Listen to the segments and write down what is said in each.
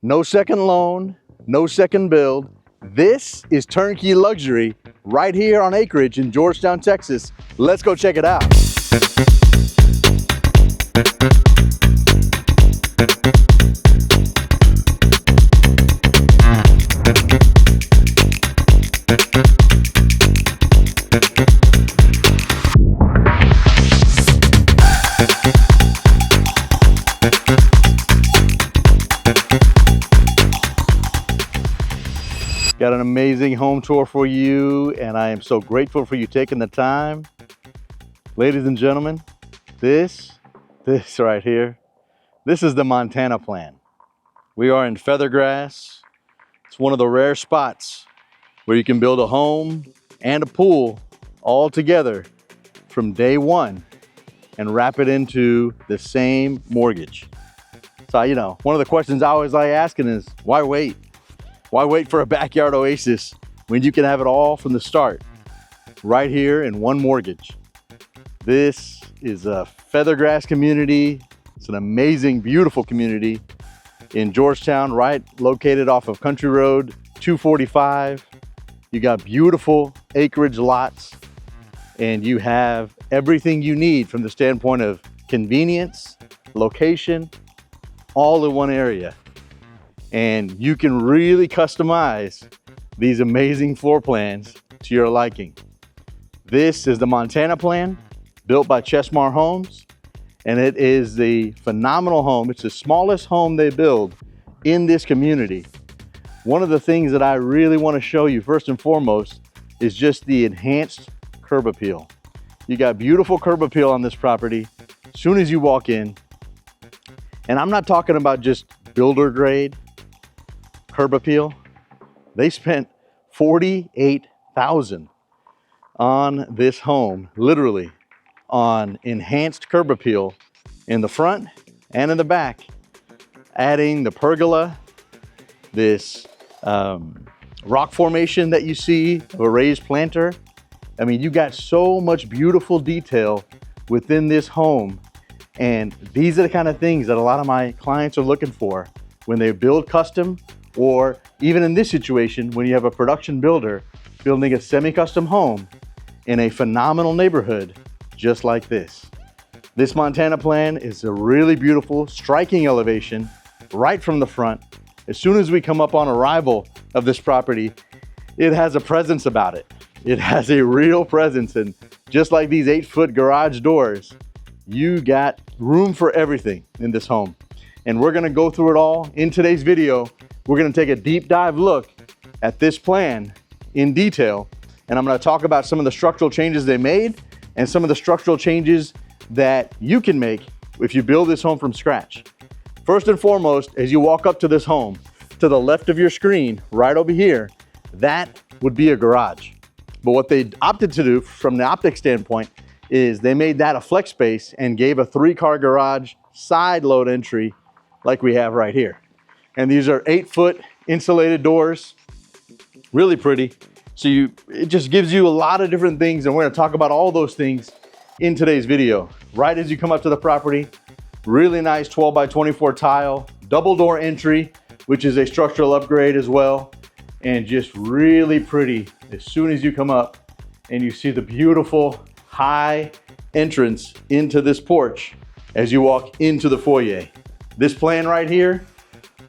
No second loan, no second build. This is turnkey luxury right here on Acreage in Georgetown, Texas. Let's go check it out. Got an amazing home tour for you, and I am so grateful for you taking the time. Ladies and gentlemen, this right here, this is the Montana plan. We are in Feathergrass. It's one of the rare spots where you can build a home and a pool all together from day one and wrap it into the same mortgage. So, you know, one of the questions I always like asking is, why wait? Why wait for a backyard oasis when you can have it all from the start, right here in one mortgage? This is a Feathergrass community. It's an amazing, beautiful community in Georgetown, right located off of Country Road 245. You got beautiful acreage lots, and you have everything you need from the standpoint of convenience, location, all in one area. And you can really customize these amazing floor plans to your liking. This is the Montana plan, built by Chesmar Homes, and it is the phenomenal home. It's the smallest home they build in this community. One of the things that I really want to show you first and foremost is just the enhanced curb appeal. You got beautiful curb appeal on this property as soon as you walk in. And I'm not talking about just builder grade curb appeal. They spent $48,000 on this home, literally on enhanced curb appeal in the front and in the back, adding the pergola, this rock formation that you see of a raised planter. I mean, you got so much beautiful detail within this home, and these are the kind of things that a lot of my clients are looking for when they build custom, or even in this situation, when you have a production builder building a semi-custom home in a phenomenal neighborhood just like this. This Montana plan is a really beautiful, striking elevation right from the front. As soon as we come up on arrival of this property, it has a presence about it. It has a real presence, and just like these 8-foot garage doors, you got room for everything in this home. And we're gonna go through it all in today's video. We're gonna take a deep dive look at this plan in detail, and I'm gonna talk about some of the structural changes they made and some of the structural changes that you can make if you build this home from scratch. First and foremost, as you walk up to this home, to the left of your screen, right over here, that would be a garage. But what they opted to do from the optic standpoint is they made that a flex space and gave a 3-car garage side load entry like we have right here. And these are 8-foot insulated doors, really pretty. So it just gives you a lot of different things, and we're gonna talk about all those things in today's video. Right as you come up to the property, really nice 12 by 24 tile, double door entry, which is a structural upgrade as well, and just really pretty as soon as you come up and you see the beautiful high entrance into this porch as you walk into the foyer. This plan right here,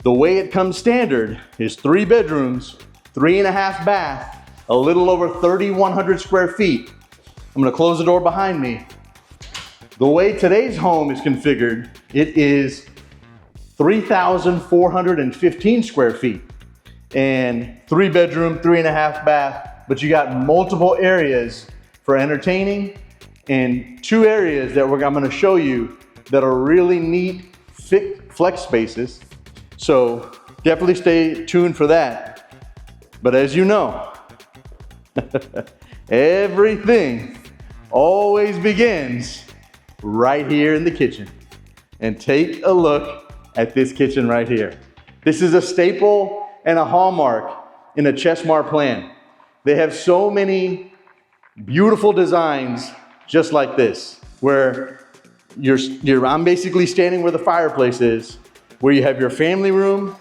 the way it comes standard is 3 bedrooms, 3.5 bath, a little over 3,100 square feet. I'm gonna close the door behind me. The way today's home is configured, it is 3,415 square feet and 3 bedroom, 3.5 bath, but you got multiple areas for entertaining and 2 areas that I'm gonna show you that are really neat, thick flex spaces. So definitely stay tuned for that. But as you know, everything always begins right here in the kitchen. And take a look at this kitchen right here. This is a staple and a hallmark in a Chesmar plan. They have so many beautiful designs just like this, where I'm basically standing where the fireplace is, where you have your family room,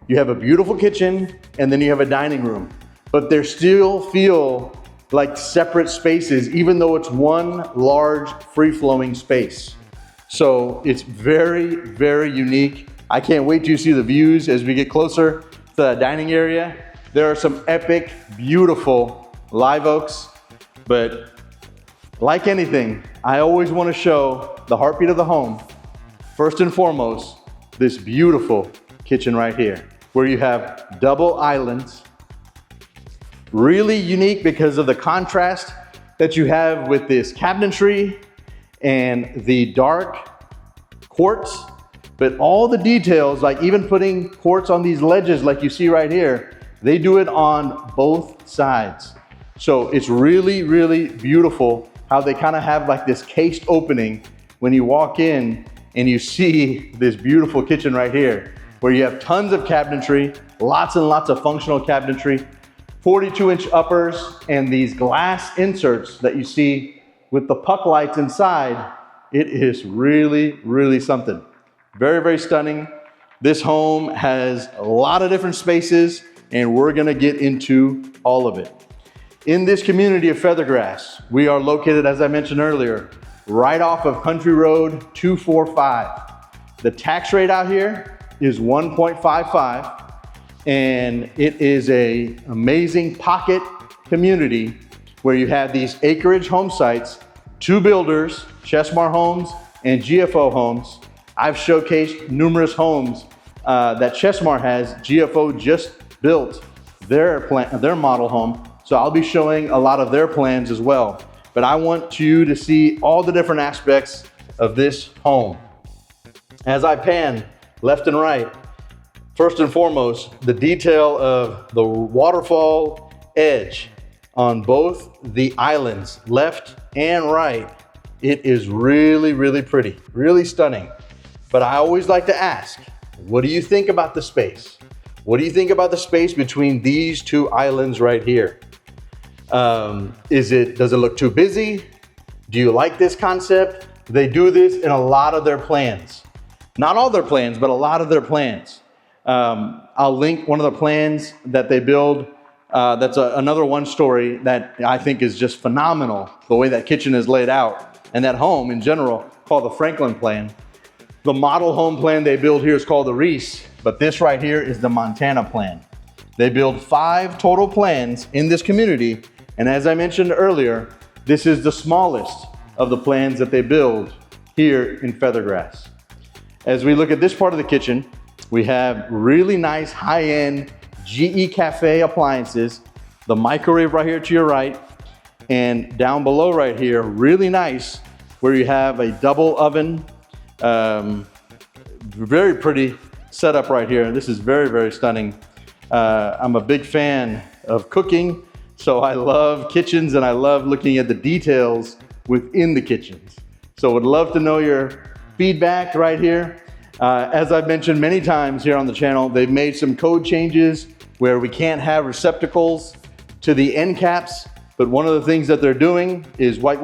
You have a beautiful kitchen, and then you have a dining room, but they still feel like separate spaces, even though it's one large free-flowing space. So it's very, very unique. I can't wait to see the views as we get closer to the dining area. There are some epic, beautiful live oaks, but like anything, I always want to show the heartbeat of the home. First and foremost, this beautiful kitchen right here, where you have double islands. Really unique because of the contrast that you have with this cabinetry and the dark quartz, but all the details, like even putting quartz on these ledges like you see right here, they do it on both sides. So it's really, really beautiful how they kind of have like this cased opening when you walk in and you see this beautiful kitchen right here, where you have tons of cabinetry, lots and lots of functional cabinetry, 42-inch uppers, and these glass inserts that you see with the puck lights inside. It is really, really something. Very, very stunning. This home has a lot of different spaces, and we're gonna get into all of it. In this community of Feathergrass, we are located, as I mentioned earlier, right off of Country Road 245. The tax rate out here is 1.55, and it is an amazing pocket community where you have these acreage home sites, two builders, Chesmar Homes and GFO Homes. I've showcased numerous homes that Chesmar has. GFO just built their model home, so I'll be showing a lot of their plans as well. But I want you to see all the different aspects of this home. As I pan left and right, first and foremost, the detail of the waterfall edge on both the islands, left and right, it is really, really pretty, really stunning. But I always like to ask, what do you think about the space? What do you think about the space between these two islands right here? Does it look too busy? Do you like this concept? They do this in a lot of their plans. Not all their plans, but a lot of their plans. I'll link one of the plans that they build. That's another one story that I think is just phenomenal, the way that kitchen is laid out, and that home in general, called the Franklin plan. The model home plan they build here is called the Reese, but this right here is the Montana plan. They build 5 total plans in this community, and as I mentioned earlier, this is the smallest of the plans that they build here in Feathergrass. As we look at this part of the kitchen, we have really nice high-end GE Café appliances, the microwave right here to your right, and down below right here, really nice, where you have a double oven. Very pretty setup right here. This is very, very stunning. I'm a big fan of cooking, so I love kitchens and I love looking at the details within the kitchens. So would love to know your feedback right here. As I've mentioned many times here on the channel, they've made some code changes where we can't have receptacles to the end caps, but one of the things that they're doing is what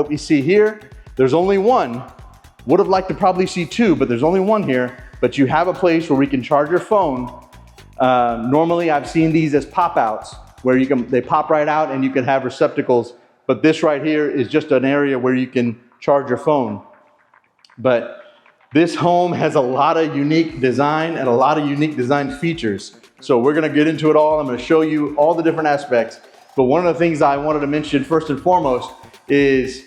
we see here. There's only one. Would have liked to probably see 2, but there's only one here, but you have a place where we can charge your phone. Normally I've seen these as pop-outs where they pop right out and you can have receptacles, but this right here is just an area where you can charge your phone. But this home has a lot of unique design and a lot of unique design features. So we're gonna get into it all. I'm gonna show you all the different aspects. But one of the things I wanted to mention first and foremost is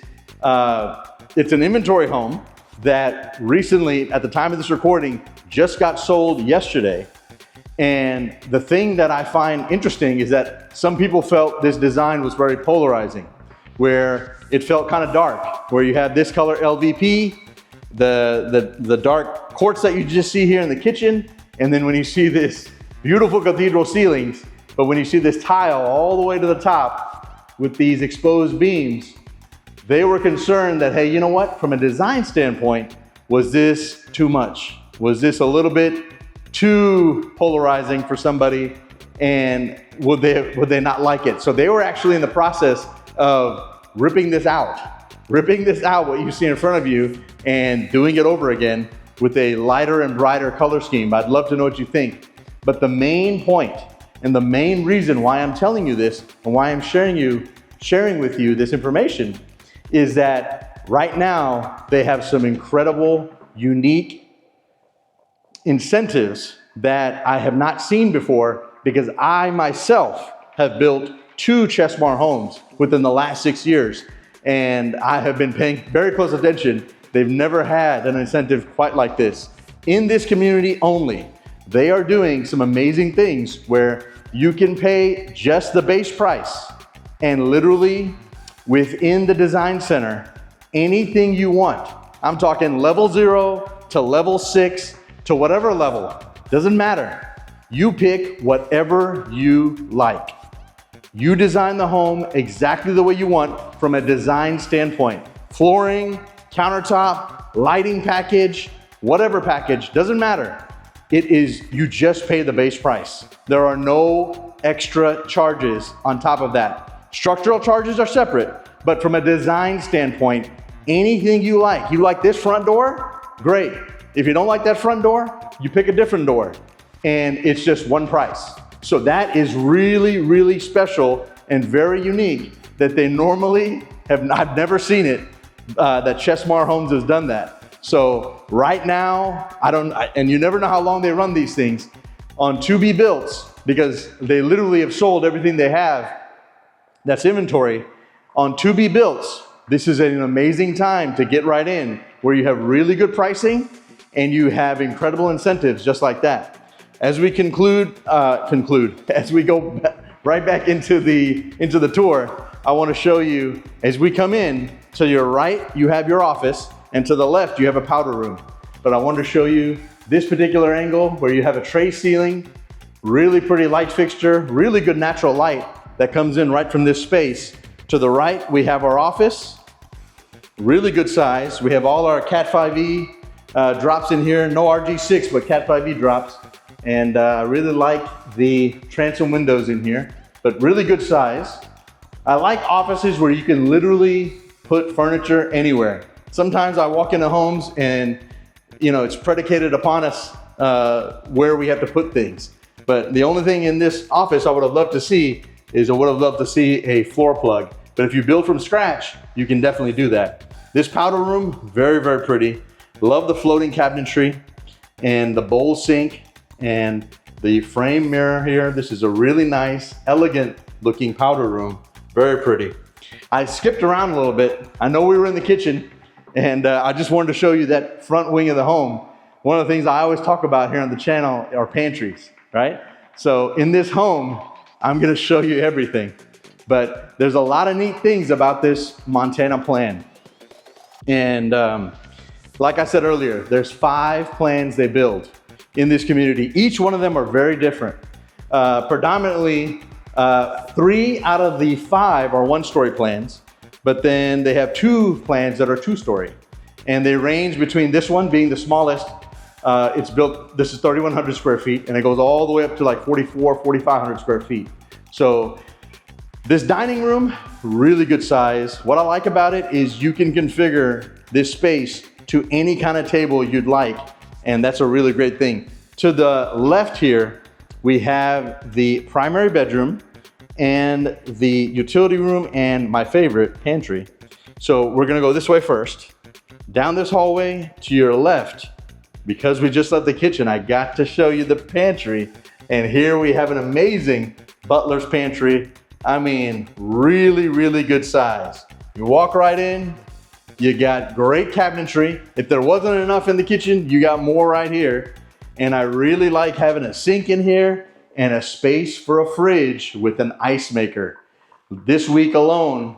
it's an inventory home that recently, at the time of this recording, just got sold yesterday. And the thing that I find interesting is that some people felt this design was very polarizing, where it felt kind of dark, where you have this color LVP, the dark quartz that you just see here in the kitchen, and then when you see this beautiful cathedral ceilings, but when you see this tile all the way to the top with these exposed beams, they were concerned that, hey, you know what? From a design standpoint, was this too much? Was this a little bit too polarizing for somebody? And would they not like it? So they were actually in the process of ripping this out, what you see in front of you, and doing it over again with a lighter and brighter color scheme. I'd love to know what you think. But the main point and the main reason why I'm telling you this and why I'm sharing with you this information is that right now they have some incredible, unique incentives that I have not seen before, because I myself have built 2 Chesmar homes within the last 6 years, and I have been paying very close attention. They've never had an incentive quite like this. In this community only, they are doing some amazing things where you can pay just the base price, and literally within the design center, anything you want. I'm talking level 0 to level 6 to whatever level, doesn't matter. You pick whatever you like. You design the home exactly the way you want from a design standpoint. Flooring, countertop, lighting package, whatever package, doesn't matter. It is, you just pay the base price. There are no extra charges on top of that. Structural charges are separate, but from a design standpoint, anything you like. You like this front door? Great. If you don't like that front door, you pick a different door, and it's just one price. So that is really, really special and very unique that they normally have, I've never seen it, that Chesmar Homes has done that. So right now, and you never know how long they run these things, on to be built, because they literally have sold everything they have that's inventory. On to be built, this is an amazing time to get right in, where you have really good pricing and you have incredible incentives just like that. As we as we go right back into the tour, I want to show you, as we come in, to your right, you have your office, and to the left, you have a powder room. But I want to show you this particular angle where you have a tray ceiling, really pretty light fixture, really good natural light that comes in right from this space. To the right, we have our office, really good size. We have all our Cat 5e drops in here, no RG6, but Cat 5e drops. And I really like the transom windows in here, but really good size. I like offices where you can literally put furniture anywhere. Sometimes I walk into homes and, you know, it's predicated upon us where we have to put things. But the only thing in this office I would have loved to see is a floor plug. But if you build from scratch, you can definitely do that. This powder room, very, very pretty. Love the floating cabinetry and the bowl sink and the frame mirror here. This is a really nice, elegant looking powder room. Very pretty. I skipped around a little bit. I know we were in the kitchen, and I just wanted to show you that front wing of the home. One of the things I always talk about here on the channel are pantries, right? So in this home, I'm gonna show you everything. But there's a lot of neat things about this Montana plan. And like I said earlier, there's 5 plans they build in this community. Each one of them are very different. Predominantly, 3 out of the 5 are 1-story plans, but then they have 2 plans that are 2-story. And they range between this one being the smallest. It's built, this is 3,100 square feet, and it goes all the way up to like 4,500 square feet. So this dining room, really good size. What I like about it is you can configure this space to any kind of table you'd like, and that's a really great thing. To the left here, we have the primary bedroom and the utility room and my favorite, pantry. So we're gonna go this way first. Down this hallway to your left, because we just left the kitchen, I got to show you the pantry. And here we have an amazing butler's pantry. I mean, really, really good size. You walk right in, you got great cabinetry. If there wasn't enough in the kitchen, you got more right here. And I really like having a sink in here and a space for a fridge with an ice maker. This week alone,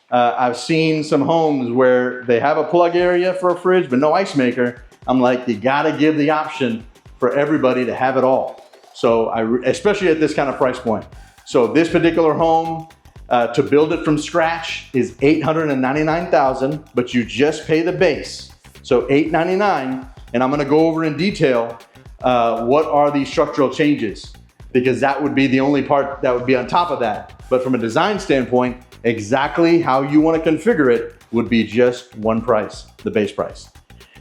I've seen some homes where they have a plug area for a fridge, but no ice maker. I'm like, you gotta give the option for everybody to have it all. So especially at this kind of price point. So this particular home, to build it from scratch is $899,000, but you just pay the base. So $899, and I'm gonna go over in detail what are the structural changes, because that would be the only part that would be on top of that. But from a design standpoint, exactly how you wanna configure it would be just one price, the base price.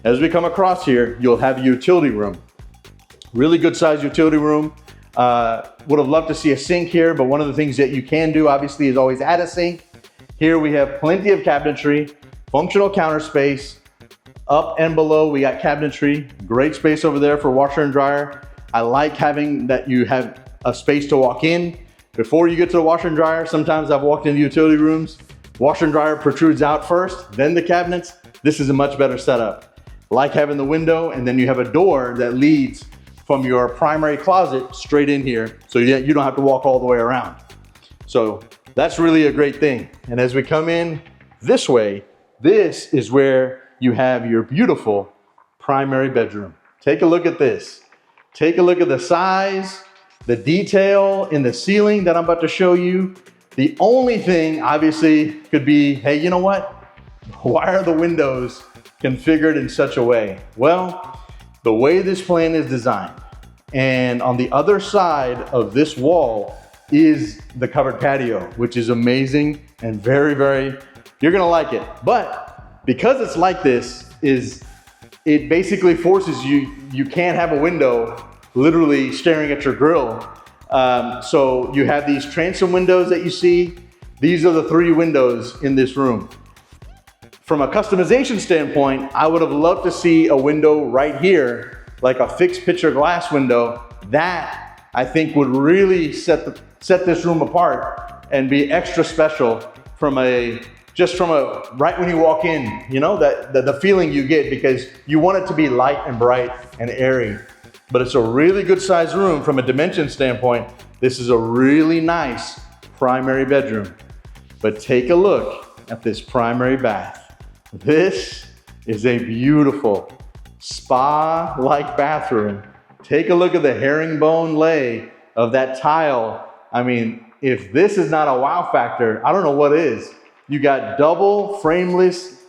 As we come across here, you'll have a utility room. Really good sized utility room. Would have loved to see a sink here, but one of the things that you can do obviously is always add a sink. Here we have plenty of cabinetry, functional counter space. Up and below we got cabinetry, great space over there for washer and dryer. I like having that you have a space to walk in. Before you get to the washer and dryer, sometimes I've walked into utility rooms, washer and dryer protrudes out first, then the cabinets. This is a much better setup. Like having the window, and then you have a door that leads from your primary closet straight in here, so you don't have to walk all the way around. So that's really a great thing. And as we come in this way, this is where you have your beautiful primary bedroom. Take a look at this. Take a look at the size, the detail in the ceiling that I'm about to show you. The only thing obviously could be, hey, you know what? Why are the windows configured in such a way? Well, the way this plan is designed, and on the other side of this wall is the covered patio, which is amazing and very, very, you're gonna like it. But because it's like this, it basically forces you can't have a window literally staring at your grill. So you have these transom windows that you see. These are the 3 windows in this room. From a customization standpoint, I would have loved to see a window right here, like a fixed picture glass window. That I think would really set this room apart and be extra special from right when you walk in, you know, the feeling you get, because you want it to be light and bright and airy. But it's a really good sized room from a dimension standpoint. This is a really nice primary bedroom. But take a look at this primary bath. This is a beautiful spa-like bathroom. Take a look at the herringbone lay of that tile. I mean, if this is not a wow factor, I don't know what is. You got double frameless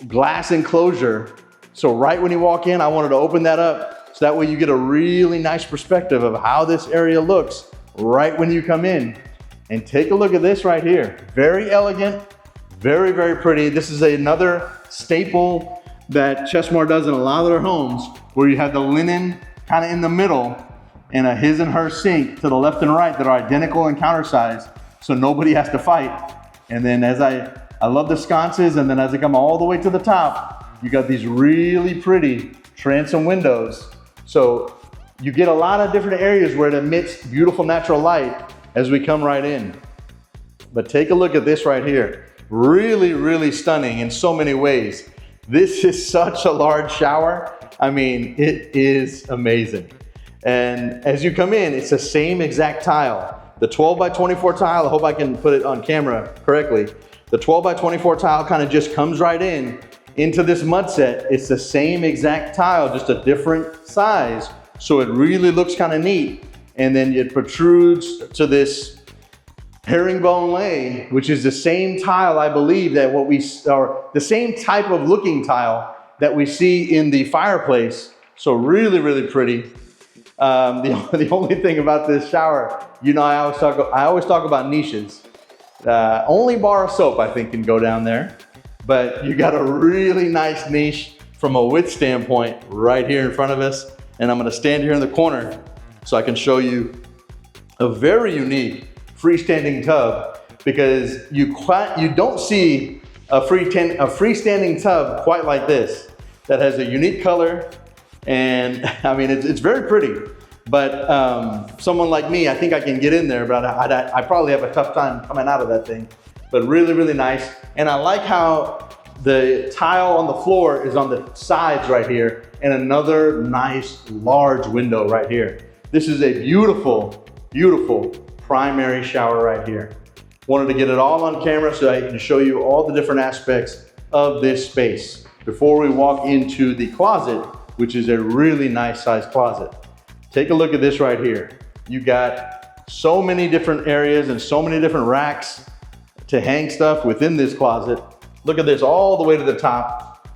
glass enclosure. So right when you walk in, I wanted to open that up so that way you get a really nice perspective of how this area looks right when you come in. And take a look at this right here. Very elegant, very, very pretty. This is another staple that Chesmar does in a lot of their homes, where you have the linen kind of in the middle and a his and her sink to the left and right that are identical in counter size, so nobody has to fight. And then as I love the sconces, and then as I come all the way to the top, you got these really pretty transom windows. So you get a lot of different areas where it emits beautiful natural light as we come right in. But take a look at this right here. Really, really stunning in so many ways. This is such a large shower. I mean, it is amazing. And as you come in, it's the same exact tile. The 12 by 24 tile, I hope I can put it on camera correctly. The 12 by 24 tile kind of just comes right into this mud set. It's the same exact tile, just a different size. So it really looks kind of neat. And then it protrudes to this herringbone lay, which is the same tile, I believe, or the same type of looking tile that we see in the fireplace. So really, really pretty. The only thing about this shower, you know, I always talk about niches. Only bar of soap, I think, can go down there. But you got a really nice niche from a width standpoint right here in front of us. And I'm gonna stand here in the corner so I can show you a very unique freestanding tub, because you don't see a freestanding tub quite like this, that has a unique color. And I mean, it's very pretty, but someone like me, I think I can get in there, but I probably have a tough time coming out of that thing. But really, really nice. And I like how the tile on the floor is on the sides right here, and another nice large window right here. This is a beautiful, beautiful primary shower right here. Wanted to get it all on camera so I can show you all the different aspects of this space before we walk into the closet, which is a really nice sized closet. Take a look at this right here. You got so many different areas and so many different racks to hang stuff within this closet. Look at this all the way to the top.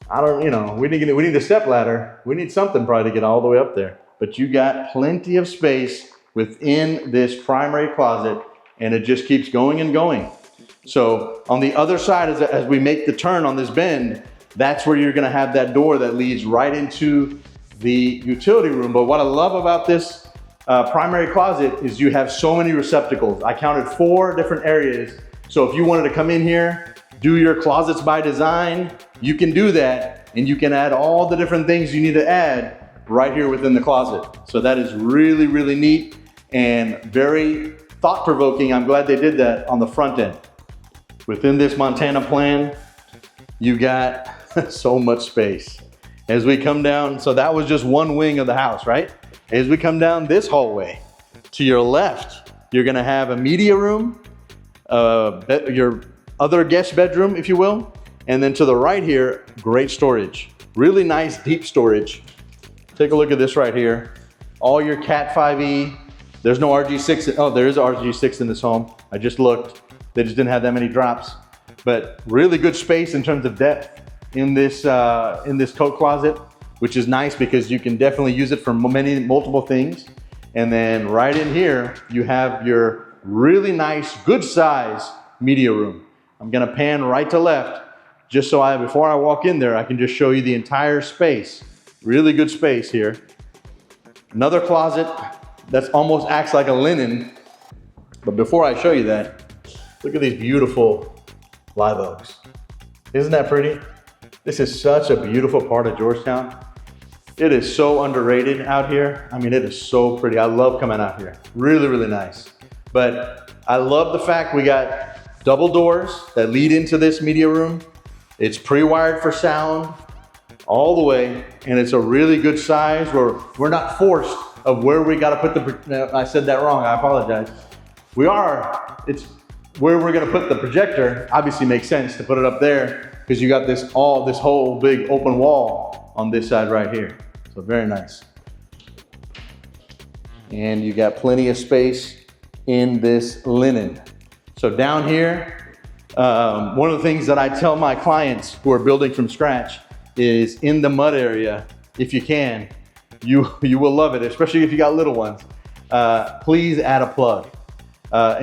We need a step ladder. We need something probably to get all the way up there. But you got plenty of space within this primary closet, and it just keeps going and going. So on the other side, as we make the turn on this bend, that's where you're gonna have that door that leads right into the utility room. But what I love about this primary closet is you have so many receptacles. I counted 4 different areas. So if you wanted to come in here, do your closets by design, you can do that, and you can add all the different things you need to add right here within the closet. So that is really, really neat and very thought-provoking. I'm glad they did that on the front end. Within this Montana plan, you got so much space. As we come down, so that was just one wing of the house, right? As we come down this hallway, to your left, you're gonna have a media room, your other guest bedroom, if you will. And then to the right here, great storage. Really nice deep storage. Take a look at this right here. All your Cat 5e. There's no RG6, oh, there is RG6 in this home. I just looked. They just didn't have that many drops. But really good space in terms of depth in this coat closet, which is nice because you can definitely use it for multiple things. And then right in here, you have your really nice, good size media room. I'm gonna pan right to left, just so before I walk in there, I can just show you the entire space. Really good space here. Another closet that almost acts like a linen. But before I show you that, look at these beautiful live oaks. Isn't that pretty? This is such a beautiful part of Georgetown. It is so underrated out here. I mean, it is so pretty. I love coming out here. Really, really nice. But I love the fact we got double doors that lead into this media room. It's pre-wired for sound all the way, and it's a really good size where we're not forced of where we got to put the, I said that wrong, I apologize. It's where we're going to put the projector. Obviously makes sense to put it up there because you got this whole big open wall on this side right here. So very nice. And you got plenty of space in this linen. So down here, one of the things that I tell my clients who are building from scratch is in the mud area, if you can, you will love it, especially if you got little ones. Please add a plug. Not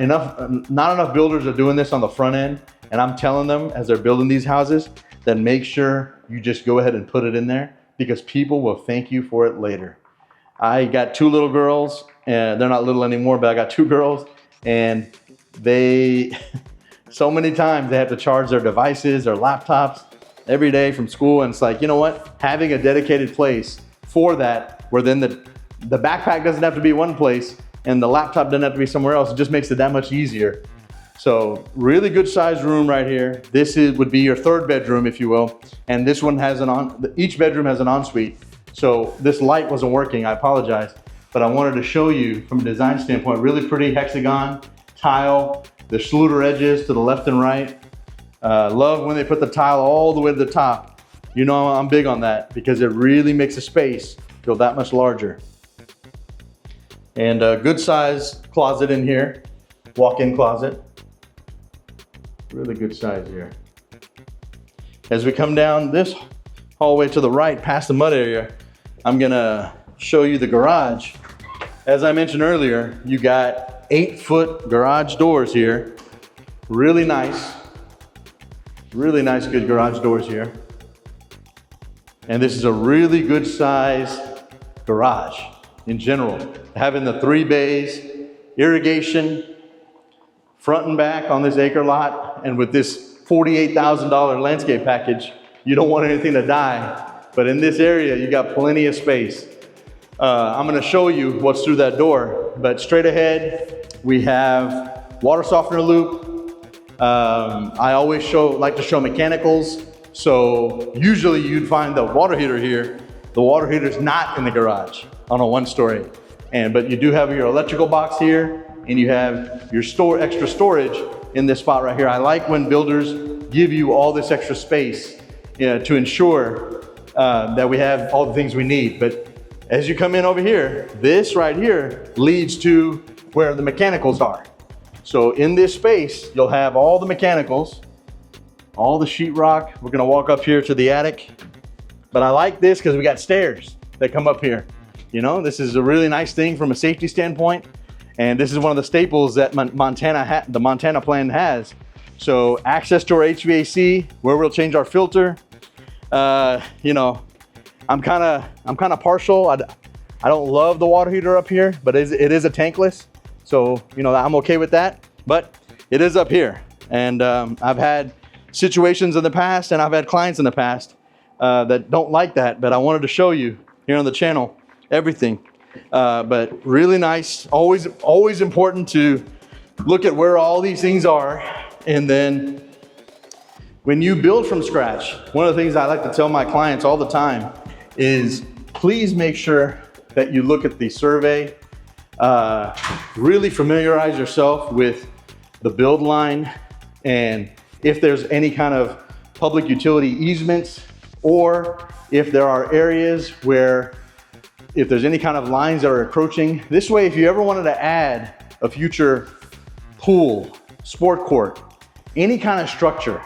enough builders are doing this on the front end, and I'm telling them as they're building these houses that make sure you just go ahead and put it in there because people will thank you for it later. I got 2 little girls, and they're not little anymore, but I got 2 girls, and they, so many times they have to charge their devices, their laptops every day from school. And it's like, you know what? Having a dedicated place for that, where then the backpack doesn't have to be one place and the laptop doesn't have to be somewhere else. It just makes it that much easier. So really good sized room right here. This would be your 3rd bedroom, if you will. And this one has each bedroom has an ensuite. So this light wasn't working, I apologize. But I wanted to show you from a design standpoint, really pretty hexagon, tile, the Schluter edges to the left and right. Love when they put the tile all the way to the top. You know I'm big on that because it really makes a space feel that much larger. And a good size closet in here, walk-in closet. Really good size here. As we come down this hallway to the right past the mud area, I'm gonna show you the garage. As I mentioned earlier, you got 8-foot garage doors here. Really nice good garage doors here. And this is a really good size garage in general. Having the 3 bays, irrigation, front and back on this acre lot, and with this $48,000 landscape package, you don't want anything to die. But in this area, you got plenty of space. I'm gonna show you what's through that door, but straight ahead, we have water softener loop. I always like to show mechanicals. So usually you'd find the water heater here. The water heater's not in the garage on a 1-story. But you do have your electrical box here, and you have your extra storage in this spot right here. I like when builders give you all this extra space to ensure that we have all the things we need. But as you come in over here, this right here leads to where the mechanicals are. So in this space, you'll have all the mechanicals, all the sheetrock. We're gonna walk up here to the attic. But I like this because we got stairs that come up here. You know, this is a really nice thing from a safety standpoint. And this is one of the staples that the Montana plan has. So access to our HVAC, where we'll change our filter. You know, I'm kind of partial. I don't love the water heater up here, but it is a tankless. So, you know, I'm okay with that, but it is up here. And I've had situations in the past and I've had clients in the past that don't like that, but I wanted to show you here on the channel everything. But really nice, always important to look at where all these things are. And then when you build from scratch, one of the things I like to tell my clients all the time is please make sure that you look at the survey, really familiarize yourself with the build line, and if there's any kind of public utility easements, or if there are areas where if there's any kind of lines that are encroaching. This way, if you ever wanted to add a future pool, sport court, any kind of structure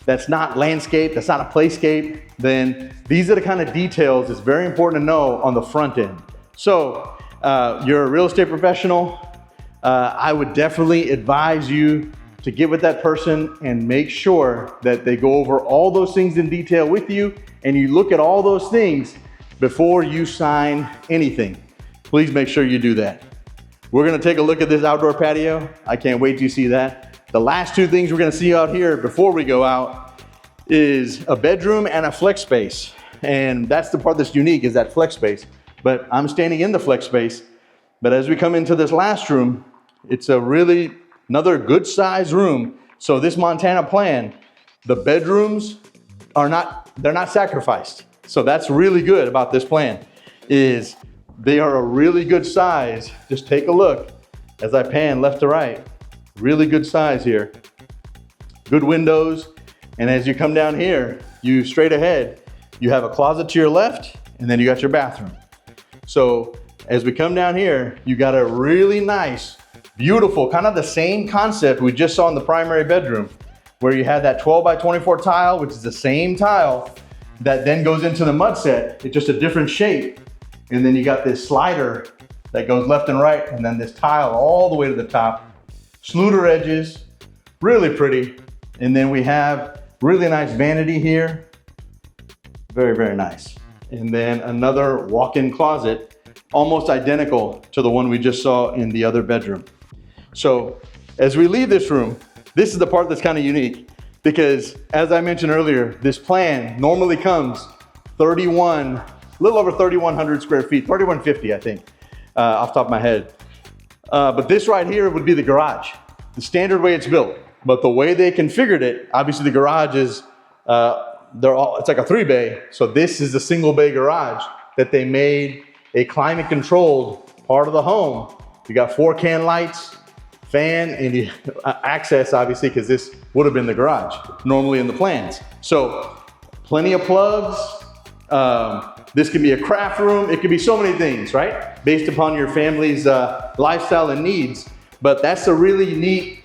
that's not landscape, that's not a playscape, then these are the kind of details it's very important to know on the front end. So you're a real estate professional, I would definitely advise you to get with that person and make sure that they go over all those things in detail with you, and you look at all those things before you sign anything. Please make sure you do that. We're gonna take a look at this outdoor patio. I can't wait to see that. The last two things we're gonna see out here before we go out is a bedroom and a flex space. And that's the part that's unique, is that flex space. But I'm standing in the flex space. But as we come into this last room, it's a really another good size room. So this Montana plan, the bedrooms they're not sacrificed. So that's really good about this plan, is they are a really good size. Just take a look as I pan left to right. Really good size here. Good windows. And as you come down here, you straight ahead, you have a closet to your left, and then you got your bathroom. So as we come down here, you got a really nice, beautiful, kind of the same concept we just saw in the primary bedroom, where you had that 12 by 24 tile, which is the same tile that then goes into the mud set. It's just a different shape. And then you got this slider that goes left and right, and then this tile all the way to the top. Sluter edges, really pretty. And then we have really nice vanity here. Very, very nice. And then another walk-in closet, almost identical to the one we just saw in the other bedroom. So as we leave this room, this is the part that's kind of unique, because as I mentioned earlier, this plan normally comes a little over 3,100 square feet, 3,150, I think, off the top of my head. But this right here would be the garage, the way it's built. But the way they configured it, obviously the garage is, it's like a 3-bay. So this is a single bay garage that they made a climate controlled part of the home. You got 4 can lights, fan, and access, obviously, because this would have been the garage normally in the plans. So plenty of plugs. This can be a craft room. It could be so many things, right? Based upon your family's lifestyle and needs. But that's a really neat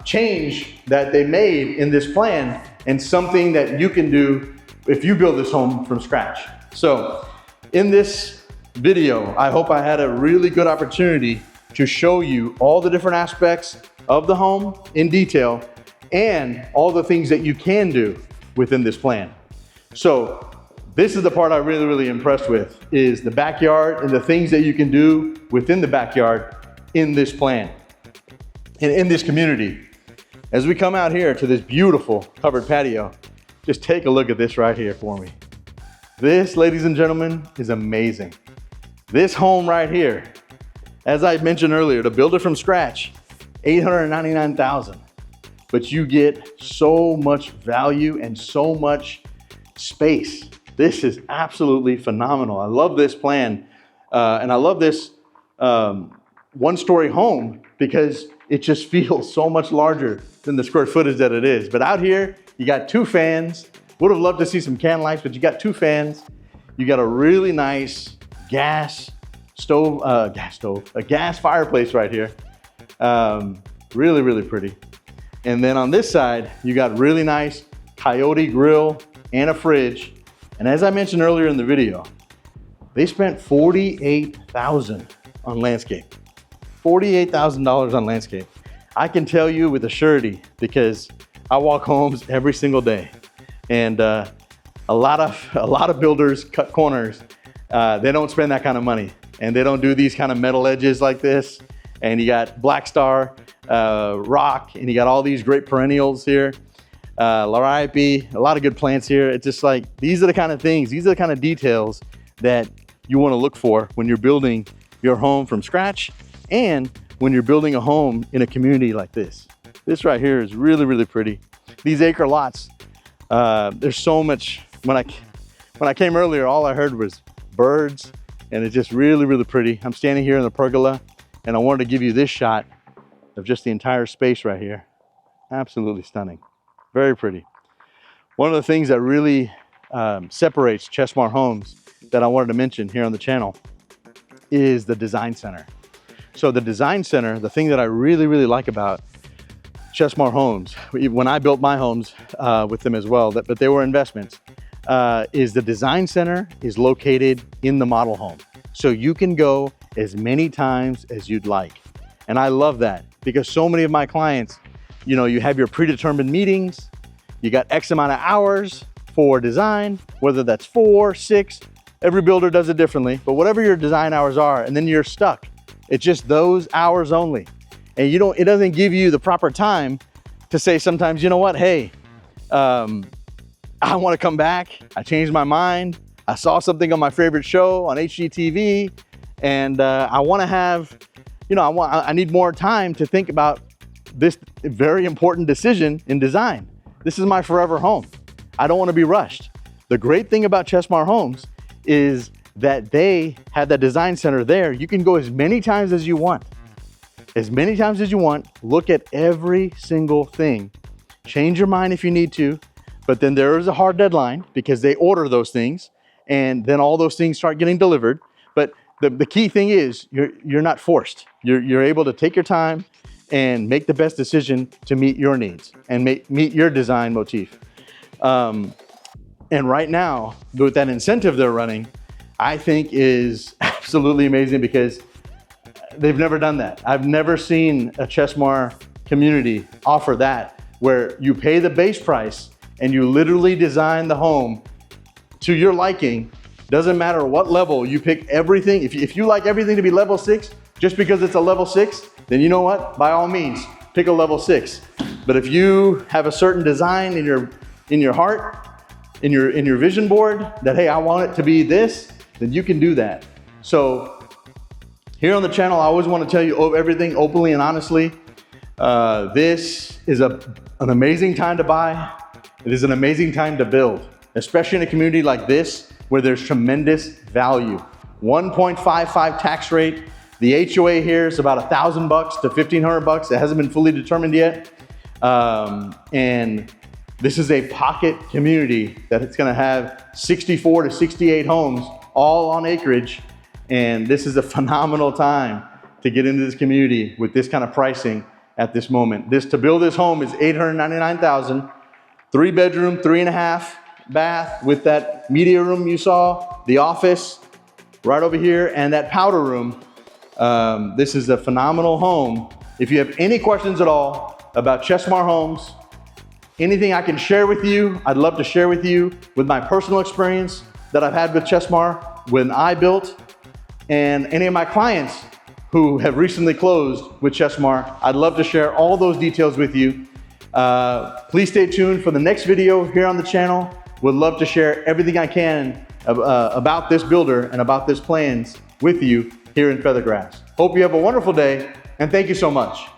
change that they made in this plan, and something that you can do if you build this home from scratch. So in this video, I hope I had a really good opportunity to show you all the different aspects of the home in detail, and all the things that you can do within this plan. So this is the part I'm really, really impressed with, is the backyard and the things that you can do within the backyard in this plan and in this community. As we come out here to this beautiful covered patio, just take a look at this right here for me. This, ladies and gentlemen, is amazing. This home right here, as I mentioned earlier, to build it from scratch, $899,000. But you get so much value and so much space. This is absolutely phenomenal. I love this plan. And I love this one-story home, because it just feels so much larger than the square footage that it is. But out here, you got 2 fans. Would have loved to see some can lights, but you got 2 fans. You got a really nice gas fireplace right here. Really, really pretty. And then on this side, you got really nice Coyote grill and a fridge. And as I mentioned earlier in the video, they spent $48,000 on landscape. $48,000 on landscape. I can tell you with a surety, because I walk homes every single day. And a lot of builders cut corners. They don't spend that kind of money, and they don't do these kind of metal edges like this. And you got Black Star, rock, and you got all these great perennials here. Liriope, a lot of good plants here. It's just like, these are the kind of things, these are the kind of details that you want to look for when you're building your home from scratch, and when you're building a home in a community like this. This right here is really, really pretty. These acre lots, there's so much. When I came earlier, all I heard was birds, and it's just really, really pretty. I'm standing here in the pergola, and I wanted to give you this shot of just the entire space right here. Absolutely stunning, very pretty. One of the things that really separates Chesmar Homes that I wanted to mention here on the channel is the design center. So the design center, the thing that I really, really like about Chesmar Homes, when I built my homes with them as well, but they were investments, is the design center is located in the model home. So you can go as many times as you'd like. And I love that, because so many of my clients, you know, you have your predetermined meetings, you got X amount of hours for design, whether that's 4, 6, every builder does it differently, but whatever your design hours are, and then you're stuck. It's just those hours only. And it doesn't give you the proper time to say sometimes, you know what, hey, I want to come back. I changed my mind. I saw something on my favorite show on HGTV, and I want to have, you know, I need more time to think about this very important decision in design. This is my forever home. I don't want to be rushed. The great thing about Chesmar Homes is that they have that design center there. You can go as many times as you want. As many times as you want, look at every single thing. Change your mind if you need to, but then there is a hard deadline because they order those things, and then all those things start getting delivered. But the key thing is you're not forced. You're able to take your time and make the best decision to meet your needs and meet your design motif. And right now, with that incentive they're running, I think is absolutely amazing, because they've never done that. I've never seen a Chesmar community offer that, where you pay the base price and you literally design the home to your liking. Doesn't matter what level, you pick everything. If you like everything to be level 6, just because it's a level 6, then you know what? By all means, pick a level 6. But if you have a certain design in your heart, in your vision board, that, hey, I want it to be this, then you can do that. So here on the channel, I always want to tell you everything openly and honestly. This is an amazing time to buy. It is an amazing time to build, especially in a community like this, where there's tremendous value. 1.55 tax rate. The HOA here is about $1,000 to $1,500. It hasn't been fully determined yet. And this is a pocket community that it's gonna have 64 to 68 homes, all on acreage. And this is a phenomenal time to get into this community with this kind of pricing at this moment. To build this home is $899,000, 3-bedroom, 3.5 bath with that media room you saw, the office right over here, and that powder room. This is a phenomenal home. If you have any questions at all about Chesmar Homes, anything I can share with you, I'd love to share with you with my personal experience that I've had with Chesmar when I built, and any of my clients who have recently closed with Chesmar. I'd love to share all those details with you. Please stay tuned for the next video here on the channel. Would love to share everything I can about this builder and about this plans with you here in Feathergrass. Hope you have a wonderful day, and thank you so much.